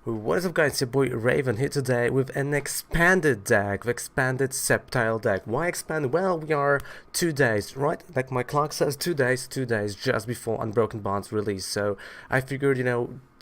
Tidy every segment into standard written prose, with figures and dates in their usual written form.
What is up guys, your boy Raven here today with an expanded deck, the expanded Sceptile deck. Why expanded? Well, we are 2 days, right? Like my clock says 2 days, 2 days just before Unbroken Bonds release. So I figured,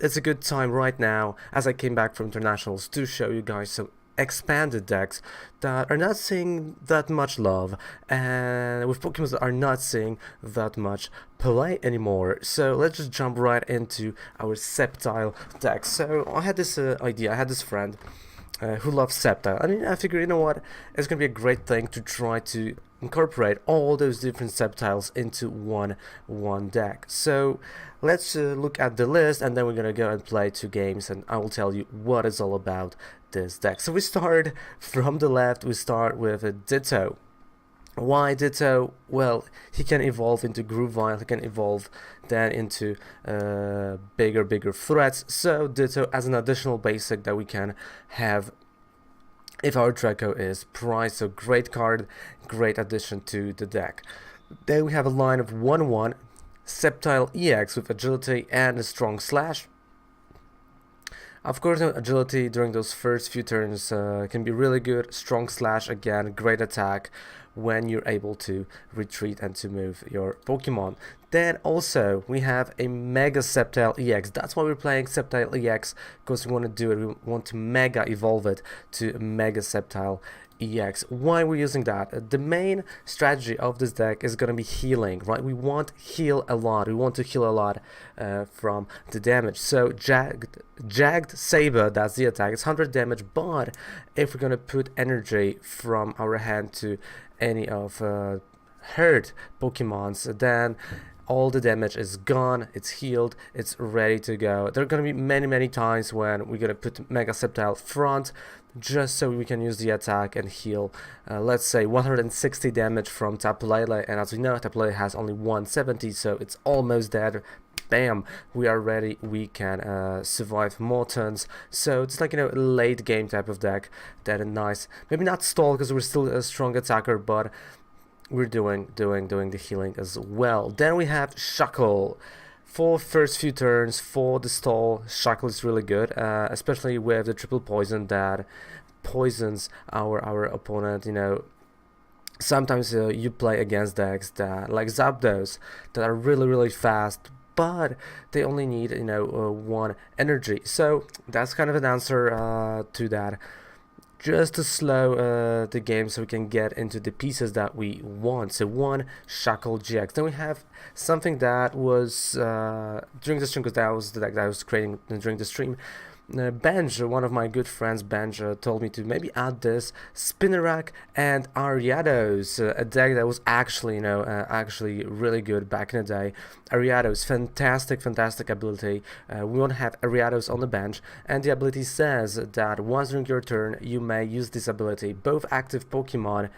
it's a good time right now as I came back from internationals to show you guys some expanded decks that are not seeing that much love, and with Pokemon that are not seeing that much play anymore. So let's just jump right into our Sceptile deck. So I had this idea, I had this friend who loves Sceptile. I figured, you know what, it's gonna be a great thing to try to incorporate all those different Sceptiles into one deck. So let's look at the list, and then we're gonna go and play 2 games, and I will tell you what it's all about this deck. So we start from the left. We start with a Ditto. Why Ditto? Well, he can evolve into Grovyle, he can evolve then into bigger threats. So Ditto as an additional basic that we can have if our Treecko is priced. So great card, great addition to the deck. Then we have a line of 1/1 Sceptile-EX with agility and a strong slash. Of course, agility during those first few turns can be really good. Strong slash, again, great attack when you're able to retreat and to move your Pokemon. Then also we have a Mega Sceptile-EX. That's why we're playing Sceptile-EX, because we want to do it. We want to Mega evolve it to Mega Sceptile-EX. Why we're using that? The main strategy of this deck is going to be healing, right? We want heal a lot. We want to heal a lot from the damage. So Jagged Saber, that's the attack. It's 100 damage, but if we're going to put energy from our hand to any of hurt Pokemons, then all the damage is gone, it's healed, it's ready to go. There are going to be many times when we're going to put Mega Sceptile front just so we can use the attack and heal, let's say 160 damage from Tapu Lele, and as we know, Tapu Lele has only 170, so it's almost dead. Bam, we are ready, we can survive more turns. So it's like, a late game type of deck that is nice. Maybe not stall because we're still a strong attacker, but we're doing the healing as well. Then we have Shuckle. For first few turns, for the stall, Shuckle is really good, especially with the triple poison that poisons our opponent. Sometimes you play against decks that like Zapdos that are really fast, but they only need 1 energy. So that's kind of an answer to that, just to slow the game so we can get into the pieces that we want. So 1 Shuckle-GX. Then we have something that was during the stream, because that was the deck that I was creating during the stream. Benj, one of my good friends, Benj, told me to maybe add this Spinarak and Ariados, a deck that was actually, actually really good back in the day. Ariados, fantastic ability. We want to have Ariados on the bench, and the ability says that once during your turn, you may use this ability. Both active Pokemon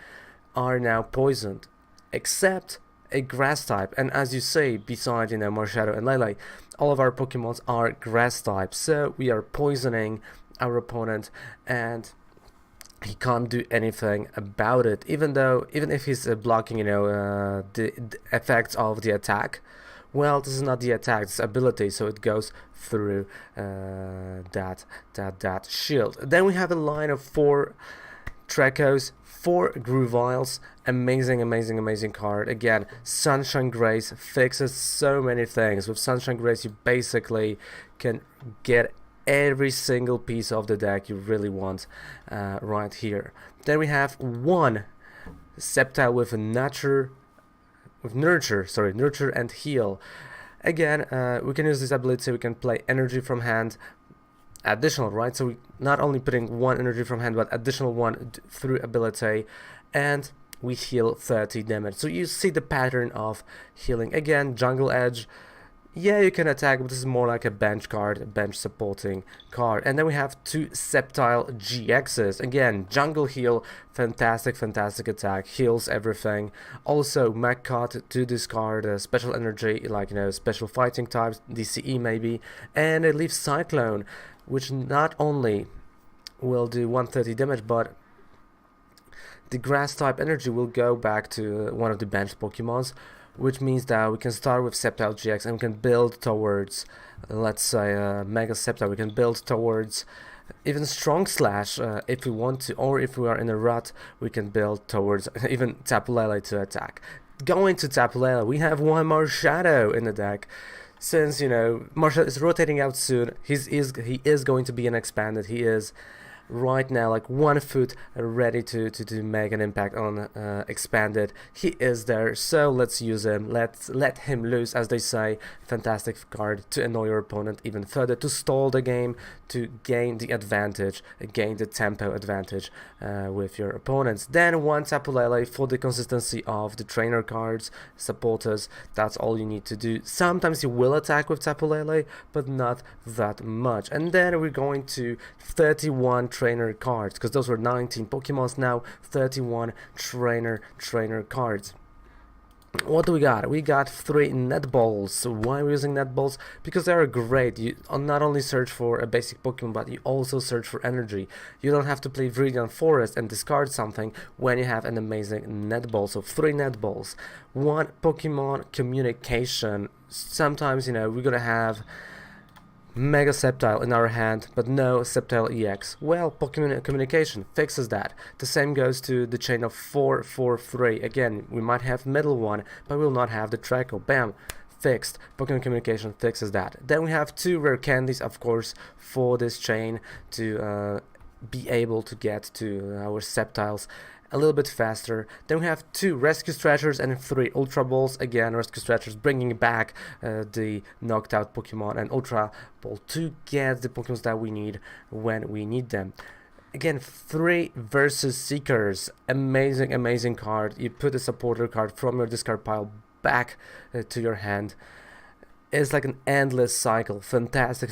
are now poisoned, except a grass type, and as you say, beside Marshadow and Lele, all of our Pokemons are grass types, so we are poisoning our opponent and he can't do anything about it, even if he's blocking the effects of the attack. Well, this is not the attack, it's ability, so it goes through that shield. Then we have a line of 4 Treeckos, 4 Grovyles. Amazing card. Again, Sunshine Grace fixes so many things. With Sunshine Grace, you basically can get every single piece of the deck you really want right here. Then we have 1 Sceptile with Nurture and Heal. Again, we can use this ability so we can play energy from hand. Additional, right? So we not only putting 1 energy from hand, but additional 1 through ability, and we heal 30 damage. So you see the pattern of healing. Again, Jungle Edge, yeah, you can attack, but this is more like a bench card, a bench supporting card. And then we have 2 Sceptile-GXs. Again, Jungle Heal, fantastic attack, heals everything. Also, Mach Cut to discard special energy, like special fighting types, DCE maybe, and it leaves Cyclone, which not only will do 130 damage, but the grass type energy will go back to one of the bench Pokemons which means that we can start with Sceptile-GX and we can build towards, let's say, Mega Sceptile. We can build towards even Strong Slash if we want to, or if we are in a rut, we can build towards even Tapu Lele to attack. Going to Tapu Lele, we have one Marshadow in the deck. Since, you know, Marshadow is rotating out soon, he is going to be an expanded. He is right now like 1 foot ready to make an impact on expanded. He is there, so let's use him. Let's let him loose, as they say. Fantastic card to annoy your opponent even further, to stall the game, to gain the advantage, gain the tempo advantage with your opponents. Then one Tapu Lele for the consistency of the trainer cards, supporters. That's all you need to do. Sometimes you will attack with Tapu Lele, but not that much. And then we're going to 31 trainer cards, because those were 19 Pokemons, now 31 trainer cards. What do we got? We got 3 netballs. Why are we using netballs? Because they are great. You not only search for a basic Pokemon, but you also search for energy. You don't have to play Viridian Forest and discard something when you have an amazing netball. So 3 netballs. 1 Pokemon Communication. Sometimes, you know, we're gonna have Mega Sceptile in our hand, but no Sceptile-EX. Well, Pokemon Communication fixes that. The same goes to the chain of 4-4-3. Again, we might have middle one, but we'll not have the Treecko. Bam! Fixed. Pokemon Communication fixes that. Then we have 2 rare candies, of course, for this chain to be able to get to our Sceptiles a little bit faster. Then we have 2 Rescue Stretchers and 3 Ultra Balls. Again, Rescue Stretchers bringing back the knocked out Pokemon, and Ultra Ball to get the Pokemons that we need when we need them. Again, 3 versus Seekers. Amazing card. You put a supporter card from your discard pile back to your hand. It's like an endless cycle. Fantastic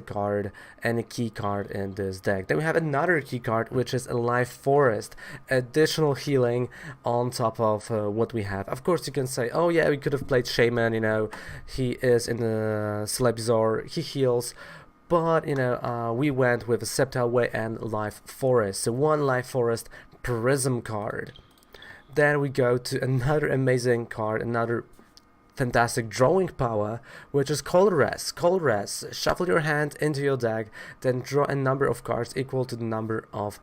card, and a key card in this deck. Then we have another key card, which is a Life Forest. Additional healing on top of what we have. Of course, you can say, oh yeah, we could have played Shaman, you know, he is in the Celebi, he heals. But, you know, we went with a Sceptile Way and Life Forest. So 1 Life Forest Prism card. Then we go to another amazing card, another fantastic drawing power, which is Colress. Colress, shuffle your hand into your deck, then draw a number of cards equal to the number of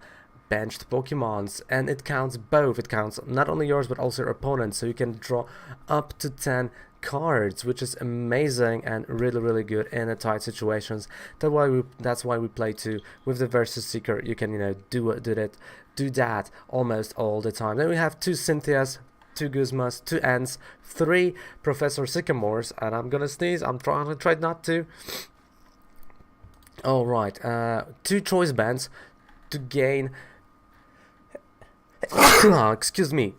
benched Pokemons, and it counts both. It counts not only yours but also your opponent's, so you can draw up to 10 cards, which is amazing and really good in a tight situations. That's why we play 2 with the versus Seeker. You can, you know, do that almost all the time. Then we have 2 Cynthias, 2 Guzmas, 2 Ents, 3 Professor Sycamores, and I'm gonna sneeze. I'm try not to. All right, 2 Choice Bands to gain. Excuse me.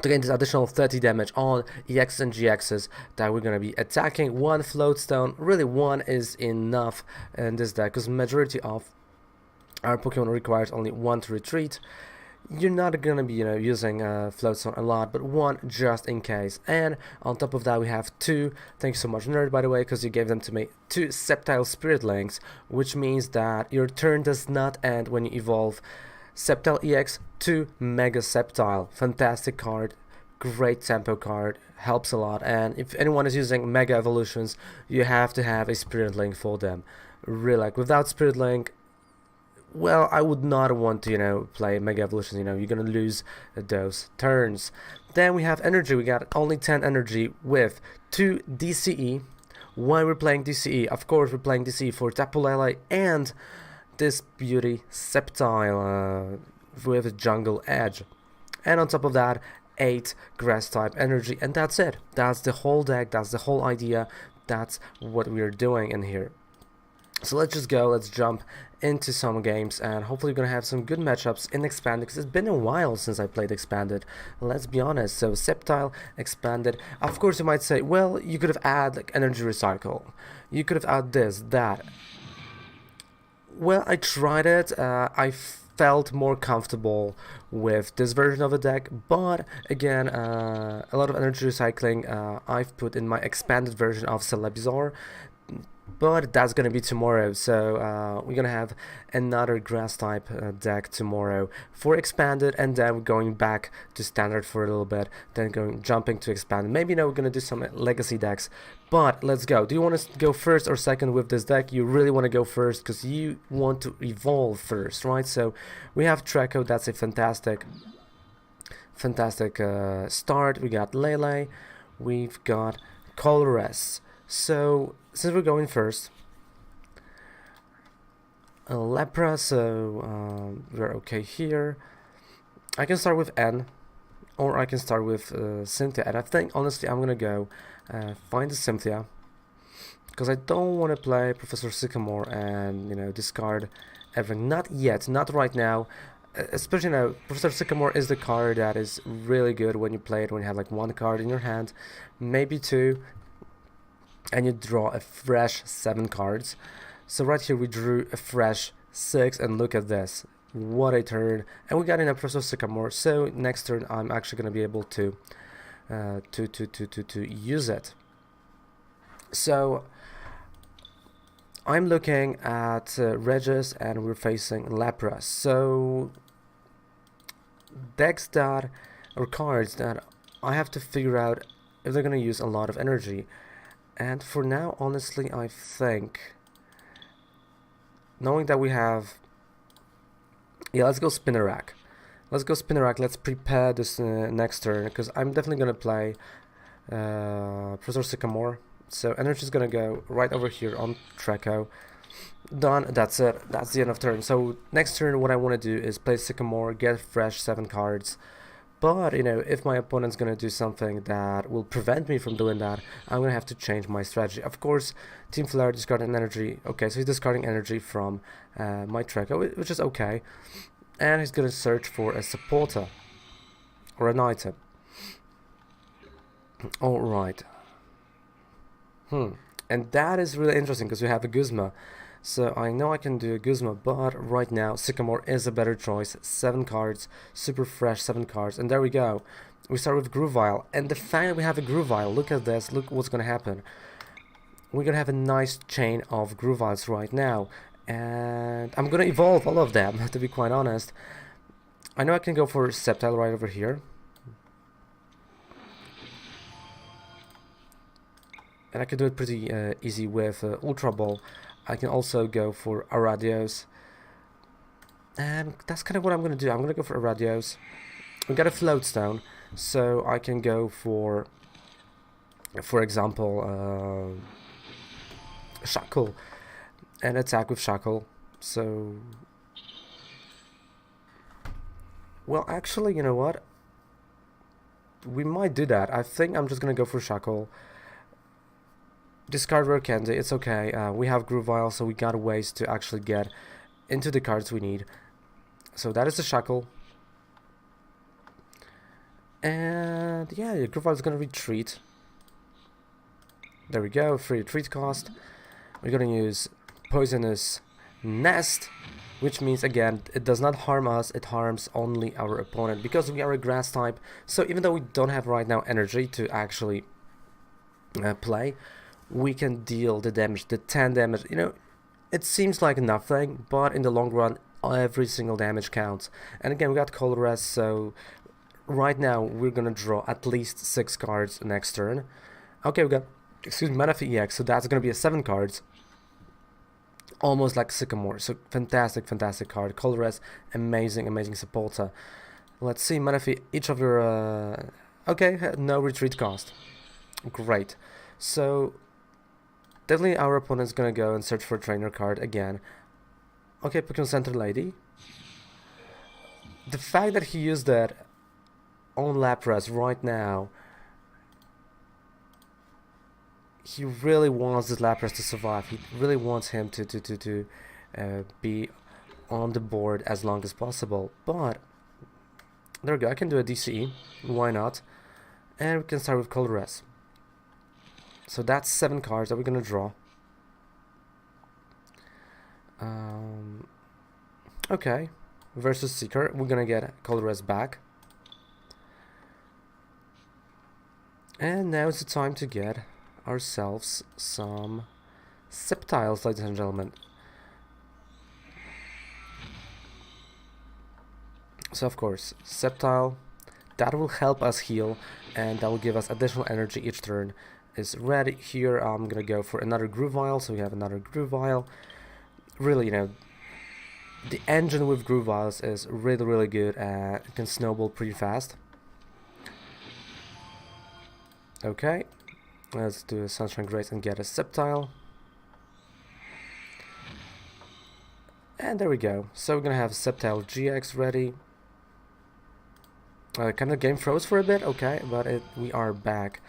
To gain this additional 30 damage on EX and GXs that we're gonna be attacking. 1 Float Stone. Really, 1 is enough in this deck, because majority of our Pokemon requires only 1 to retreat. You're not gonna be, you know, using Float Stone a lot, but 1 just in case. And on top of that, we have 2. Thank you so much, Nerd, by the way, because you gave them to me. 2 Sceptile Spirit Links, which means that your turn does not end when you evolve Sceptile-EX to Mega Sceptile. Fantastic card, great tempo card, helps a lot. And if anyone is using Mega Evolutions, you have to have a Spirit Link for them. Really, like, without Spirit Link, well, I would not want to, you know, play Mega Evolution. You know, you're gonna lose those turns. Then we have energy. We got only 10 energy with 2 DCE. Why we're playing DCE? Of course, we're playing DCE for Tapu Lele and this beauty Sceptile with Jungle Edge. And on top of that, 8 Grass type energy, and that's it. That's the whole deck. That's the whole idea. That's what we're doing in here. So let's just go, let's jump into some games, and hopefully we're gonna have some good matchups in Expanded, because it's been a while since I played Expanded, let's be honest. So Sceptile, Expanded. Of course you might say, well, you could have added like Energy Recycle, you could have added this, that. Well, I tried it, I felt more comfortable with this version of the deck, but again, a lot of energy recycling I've put in my expanded version of Celebi. but that's gonna be tomorrow. So we're gonna have another grass type deck tomorrow for expanded, and then we're going back to standard for a little bit, then jumping to expanded. Maybe now we're gonna do some legacy decks, but let's go. Do you want to go first or second with this deck? You really want to go first because you want to evolve first, right? So we have Treecko. That's a fantastic start. We got Lele, we've got Colorless. So since we're going first, Lepra, so we're okay here. I can start with N, or I can start with Cynthia, and I think honestly I'm gonna go find the Cynthia, because I don't want to play Professor Sycamore and, you know, discard everything. Not yet, not right now. Especially now, Professor Sycamore is the card that is really good when you play it when you have like one card in your hand, maybe two, and you draw a fresh 7 cards. So right here we drew a fresh 6, and look at this, what a turn, and we got in a Professor Sycamore. So next turn I'm actually going to be able to use it. So I'm looking at Regis, and we're facing Lapras. So decks that, or cards that I have to figure out if they're going to use a lot of energy. And for now, honestly, I think, knowing that we have, yeah, let's go Spinarak. Let's go Spinarak. Let's prepare this next turn, because I'm definitely going to play Professor Sycamore. So energy is going to go right over here on Treecko. Done. That's it. That's the end of turn. So next turn, what I want to do is play Sycamore, get fresh 7 cards. But, you know, if my opponent's going to do something that will prevent me from doing that, I'm going to have to change my strategy. Of course, Team Flare discarding energy. Okay, so he's discarding energy from my Treecko, which is okay. And he's going to search for a supporter or an item. Alright. And that is really interesting because we have a Guzma. So I know I can do a Guzma, but right now Sycamore is a better choice. 7 cards, super fresh 7 cards, and there we go. We start with Grovyle, and the fact that we have a Grovyle, look at this, look what's gonna happen. We're gonna have a nice chain of Grovyles right now, and I'm gonna evolve all of them, to be quite honest. I know I can go for Sceptile right over here. And I can do it pretty easy with Ultra Ball. I can also go for Ariados. And that's kind of what I'm going to do. I'm going to go for Ariados. We got a Float Stone, so I can go for example, Shuckle, and attack with Shuckle. So, well, actually, you know what? We might do that. I think I'm just going to go for Shuckle. Discard Rare Candy, it's okay. We have Grovyle, so we got ways to actually get into the cards we need. So that is the Shuckle. And yeah, Grovyle is gonna retreat. There we go, free retreat cost. We're gonna use Poisonous Nest, which means again, it does not harm us, it harms only our opponent, because we are a grass type. So even though we don't have right now energy to actually play, we can deal the damage, the 10 damage. You know, it seems like nothing, but in the long run, every single damage counts. And again, we got Colorless, so right now we're gonna draw at least 6 cards next turn. Okay, we got, excuse me, Manaphy-EX, so that's gonna be a 7 cards. Almost like Sycamore, so fantastic card. Colorless, amazing supporter. Let's see, Manaphy, each of your, okay, no retreat cost. Great. So, definitely our opponent's gonna go and search for a trainer card again. Okay, Pokémon Center Lady. The fact that he used that on Lapras right now, he really wants this Lapras to survive. He really wants him to be on the board as long as possible. But there we go. I can do a DCE. Why not? And we can start with Colorless. So that's 7 cards that we're gonna draw. Okay, versus Seeker, we're gonna get Colorless back. And now it's the time to get ourselves some Sceptiles, ladies and gentlemen. So of course, Sceptile, that will help us heal, and that will give us additional energy each turn. Is ready. Here I'm gonna go for another Grovyle, so we have another Grovyle. Really, you know, the engine with Grovyles is really good, and it can snowball pretty fast. Okay, let's do a Sunshine Grace and get a Sceptile. And there we go. So we're gonna have Sceptile-GX ready. Kind of game froze for a bit, okay, but we are back.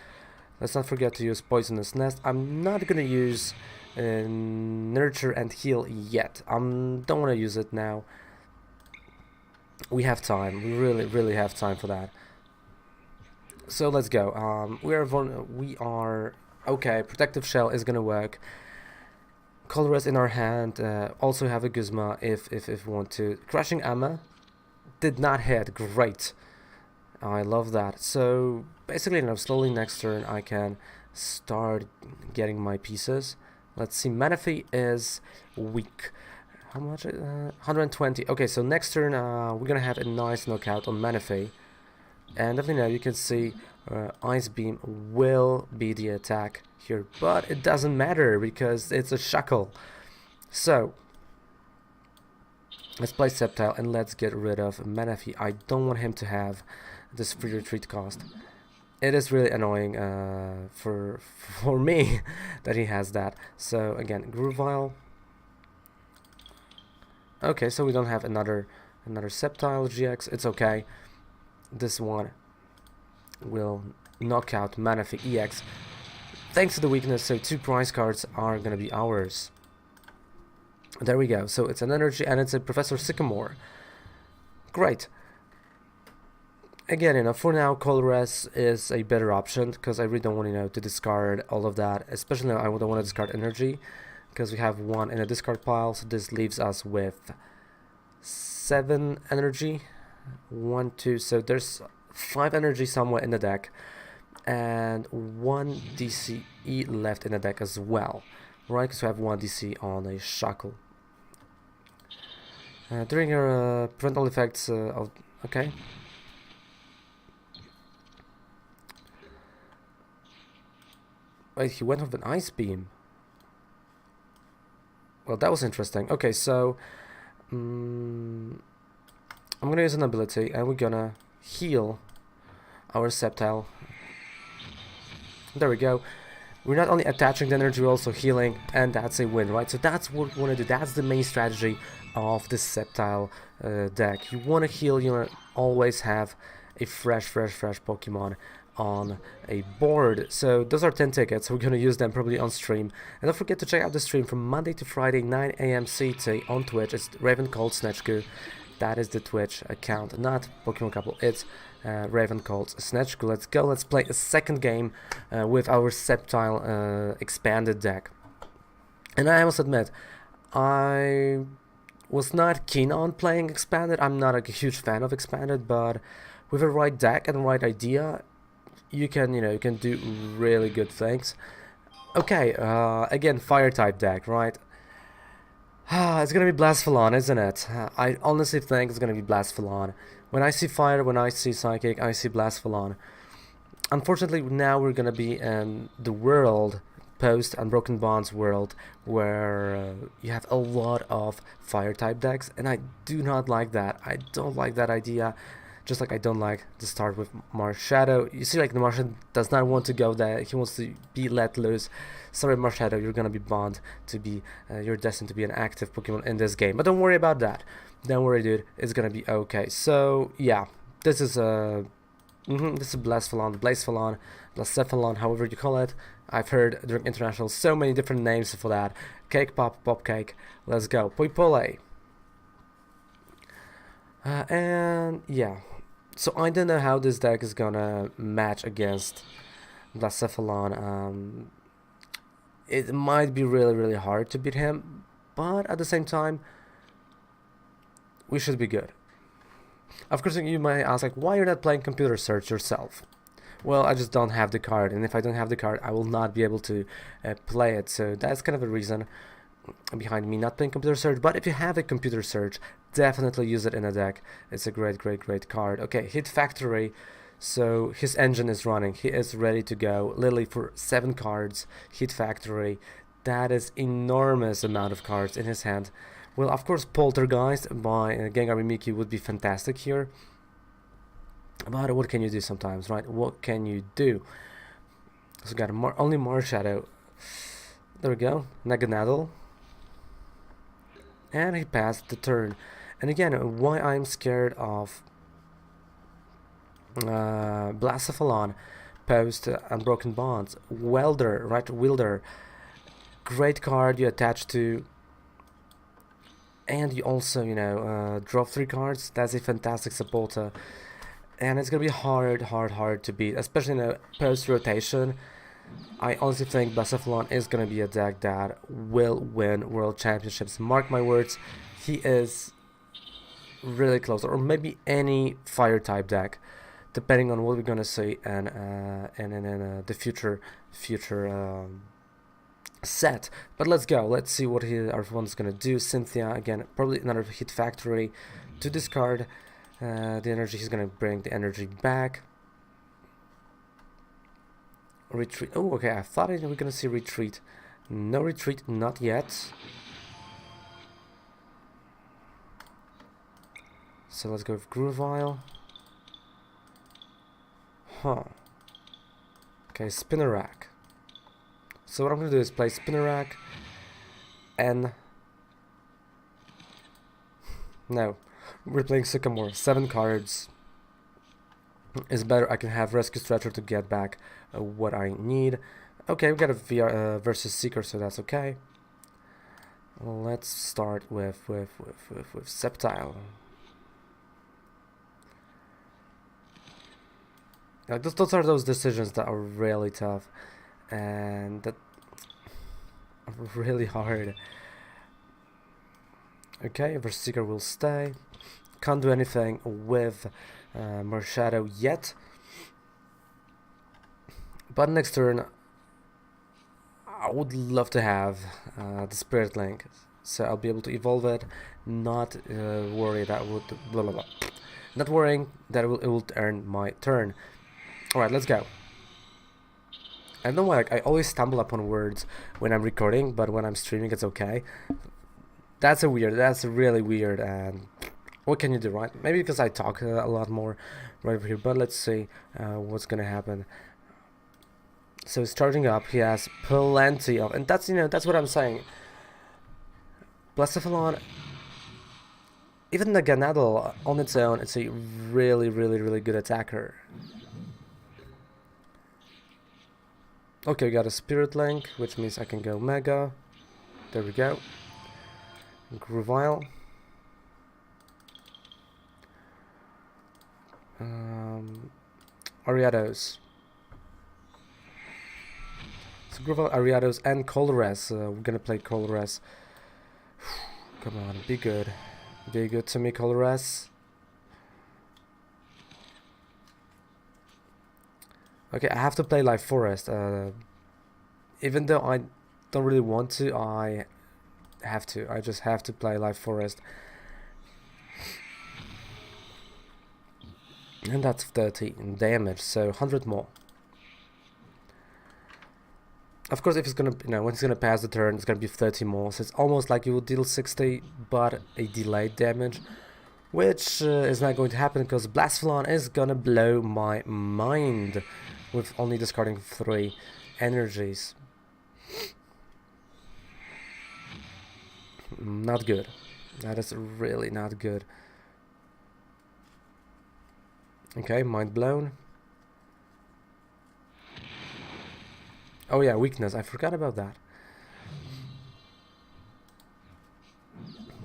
Let's not forget to use Poisonous Nest. I'm not gonna use Nurture and Heal yet. Don't want to use it now. We have time. We really have time for that. So let's go. We are okay. Protective Shell is gonna work. Colorless in our hand. Also have a Guzma if we want to. Crushing Amma did not hit. Great. I love that. So basically, you know, slowly next turn I can start getting my pieces. Let's see. Manaphy is weak. How much? 120. Okay, so next turn we're gonna have a nice knockout on Manaphy. And definitely now you can see Ice Beam will be the attack here, but it doesn't matter because it's a Shuckle. So let's play Sceptile and let's get rid of Manaphy. I don't want him to have this free retreat cost. It is really annoying for me that he has that. So again, Grovyle. Okay, so we don't have another Sceptile-GX. It's okay. This one will knock out Manaphy EX thanks to the weakness, so 2 prize cards are gonna be ours. There we go. So it's an energy and it's a Professor Sycamore. Great. Again, you know, for now, Colorless is a better option because I really don't want, you know, to discard all of that. Especially now, I don't want to discard energy because we have 1 in a discard pile. So this leaves us with 7 energy. 1, 2. So there's 5 energy somewhere in the deck, and 1 DCE left in the deck as well, right? Because we have 1 DC on a Shuckle. During your prevent all effects of okay. Wait, he went with an Ice Beam. Well, that was interesting. Okay, so I'm gonna use an ability, and we're gonna heal our Sceptile. There we go. We're not only attaching the energy, we're also healing, and that's a win, right? So that's what we want to do. That's the main strategy of the Sceptile deck. You want to heal, you want to always have a fresh Pokemon on a board. So those are 10 tickets. We're going to use them probably on stream. And don't forget to check out the stream from Monday to Friday, 9 AM CT on Twitch. It's Raven Cold Snatchku. That is the Twitch account, not Pokemon Couple. It's Raven Cold Snatchku. Let's go. Let's play a second game with our Sceptile expanded deck. And I must admit, I was not keen on playing expanded. I'm not a huge fan of expanded, but with the right deck and the right idea, you can do really good things. Okay, again, fire type deck, right? It's gonna be Blastphalon, isn't it? I honestly think it's gonna be Blastphalon. When I see fire, when I see psychic, I see Blastphalon. Unfortunately, now we're gonna be in the world post Unbroken Bonds world where you have a lot of fire type decks, and I do not like that. I don't like that idea. Just like I don't like to start with Marshadow. You see, like, the Marshadow does not want to go there. He wants to be let loose. Sorry, Marshadow, you're gonna be banned to be, you're destined to be an active Pokemon in this game. But don't worry about that. Don't worry, dude. It's gonna be okay. So, yeah. This is this is Blastphalon, Blacephalon, however you call it. I've heard during international so many different names for that. Cake Pop, Pop Cake. Let's go. Poipole. And, yeah. So I don't know how this deck is gonna match against Blacephalon. It might be really hard to beat him, but at the same time, we should be good. Of course, you might ask, like, why you're not playing Computer Search yourself? well, I just don't have the card, and if I don't have the card, I will not be able to play it. So that's kind of a reason behind me not playing computer search. But if you have a computer search, definitely use it in a deck. It's a great card. Okay, Hit Factory. So his engine is running. He is ready to go. Literally for 7 cards. Hit Factory. That is enormous amount of cards in his hand. Well, of course, Poltergeist by Gengar Mimikyu would be fantastic here. But what can you do sometimes, right? What can you do? So got only Marshadow. There we go. Naganadel. And he passed the turn. And again, why I'm scared of Blacephalon post Unbroken Bonds. Welder, right? Wielder. Great card you attach to. And you also, you know, drop 3 cards. That's a fantastic supporter. And it's gonna be hard to beat, especially in a post-rotation. I honestly think Blacephalon is gonna be a deck that will win World Championships. Mark my words, he is really close. Or maybe any Fire-type deck, depending on what we're gonna see and in the future set. But let's go. Let's see what everyone's gonna do. Cynthia again, probably another Hit Factory to discard. The energy, he's gonna bring the energy back. Retreat. Oh, okay. I thought we were gonna see retreat. No retreat, not yet. So let's go with Grovyle. Huh. Okay, Spinarak. So what I'm gonna do is play Spinarak and no. We're playing Sycamore. 7 cards is better. I can have Rescue Stretcher to get back what I need. Okay, we got a VR versus Seeker, so that's okay. Let's start with Sceptile. Like those are those decisions that are really tough and that are really hard. Okay, versus Seeker will stay. Can't do anything with Marshadow yet. But next turn, I would love to have the Spirit Link, so I'll be able to evolve it. Not worry that would not worrying that it will earn my turn. All right, let's go. I don't know why I always stumble upon words when I'm recording, but when I'm streaming, it's okay. That's really weird, and what can you do, right? Maybe because I talk a lot more right over here, but let's see what's gonna happen. So he's charging up, he has plenty of, and that's, you know, that's what I'm saying. Blacephalon, even the Ganadel on its own, it's a really good attacker. Okay, we got a Spirit Link, which means I can go Mega. There we go. Grovyle. Ariados. So Grovyle, Ariados, and Colorless. We're gonna play Colorless. Come on, be good. Be good to me, Colorless. Okay, I have to play Life Forest. Even though I don't really want to, I have to. I just have to play Life Forest. And that's 30 damage, so 100 more. Of course, if it's gonna, you know, when it's gonna pass the turn, it's gonna be 30 more. So it's almost like you would deal 60, but a delayed damage, which is not going to happen because Blacephalon is gonna blow my mind with only discarding 3 energies. Not good. That is really not good. Okay, mind blown. Oh yeah, weakness. I forgot about that.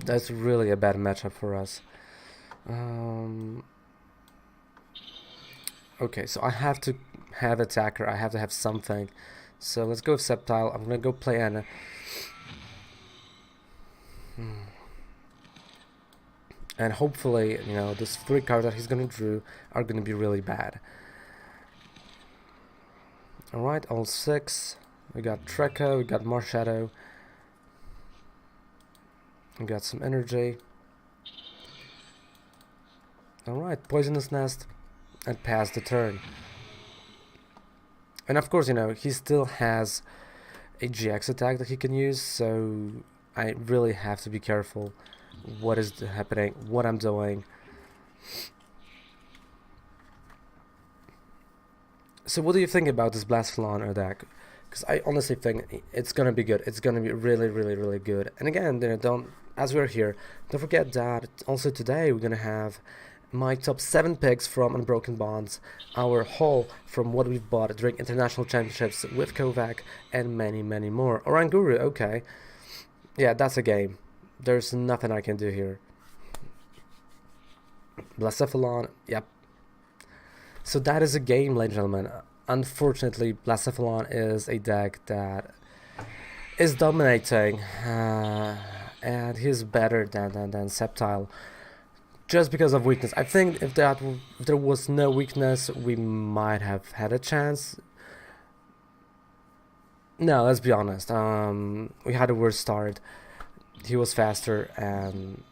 That's really a bad matchup for us. Okay, so I have to have attacker. I have to have something. So let's go with Sceptile. I'm gonna go play Anna. And hopefully, you know, those 3 cards that he's gonna draw are gonna be really bad. Alright, all 6. We got Treecko, we got Marshadow. We got some energy. Alright, Poisonous Nest. And pass the turn. And of course, you know, he still has a GX attack that he can use, so I really have to be careful what is happening, what I'm doing. So what do you think about this Blastoise deck? Because I honestly think it's gonna be good. It's gonna be really good. And again, you know, as we're here, don't forget that also today we're gonna have my top 7 picks from Unbroken Bonds, our haul from what we've bought during international championships with Kovac, and many more. Oranguru, okay. Yeah, that's a game. There's nothing I can do here. Blastoise, yep. So that is a game, ladies and gentlemen. Unfortunately, Blastoise is a deck that is dominating, and he's better than Sceptile, just because of weakness. I think if there was no weakness, we might have had a chance. No, let's be honest. We had a worse start. He was faster, and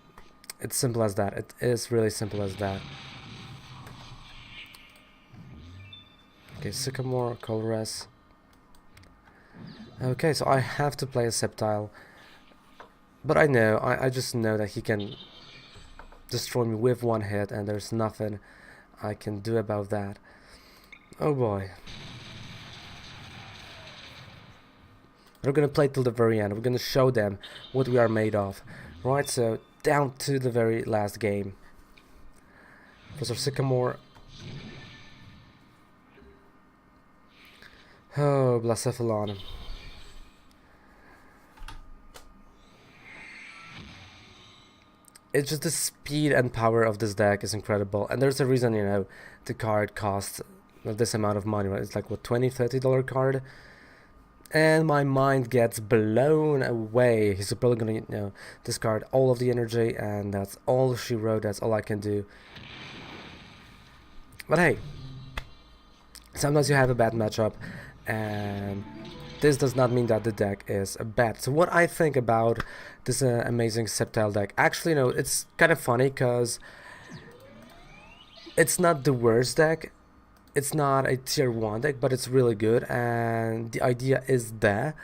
it's simple as that. It is really simple as that. Okay, Sycamore, Colorless. Okay, so I have to play a Sceptile. But I just know that he can destroy me with one hit, and there's nothing I can do about that. Oh boy. We're gonna play till the very end. We're gonna show them what we are made of. Right, so down to the very last game. Professor Sycamore. Oh, Blastoise. It's just the speed and power of this deck is incredible, and there's a reason, you know, the card costs this amount of money, right? It's like, what, $20–$30 card? And my mind gets blown away. He's probably gonna, you know, discard all of the energy, and that's all she wrote. That's all I can do. But hey, sometimes you have a bad matchup, and this does not mean that the deck is bad. So what I think about this amazing Sceptile deck, actually, you know, it's kind of funny because it's not the worst deck. It's not a tier 1 deck, but it's really good, and the idea is there,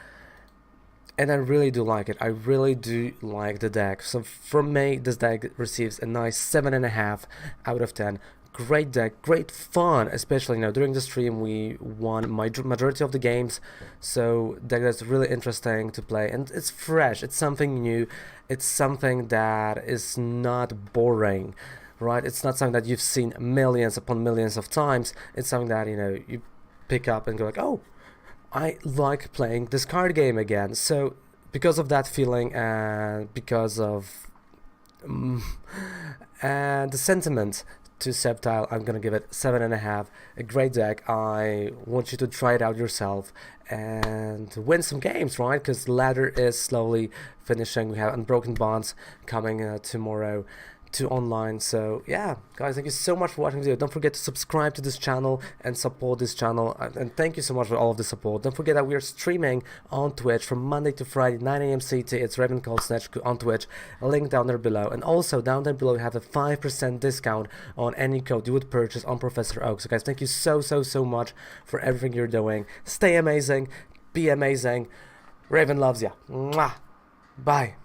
and I really do like it. I really do like the deck. So from me, this deck receives a nice 7.5 out of 10. Great deck, great fun, especially, you know, during the stream we won majority of the games, so deck that's really interesting to play, and it's fresh, it's something new, it's something that is not boring, right? It's not something that you've seen millions upon millions of times. It's something that, you know, you pick up and go like, oh, I like playing this card game again. So because of that feeling, and because of and the sentiment to Sceptile, I'm gonna give it 7.5. A great deck. I want you to try it out yourself and win some games, right? Because the ladder is slowly finishing. We have Unbroken Bonds coming tomorrow to online. So yeah, guys, thank you so much for watching the video. Don't forget to subscribe to this channel and support this channel, and thank you so much for all of the support. Don't forget that we are streaming on Twitch from Monday to Friday, 9 AM CT. It's Raven called Snatch on Twitch, a link down there below, and also down there below we have a 5% discount on any code you would purchase on Professor Oak. So guys, thank you so much for everything you're doing. Stay amazing, be amazing. Raven loves ya. Mwah. Bye.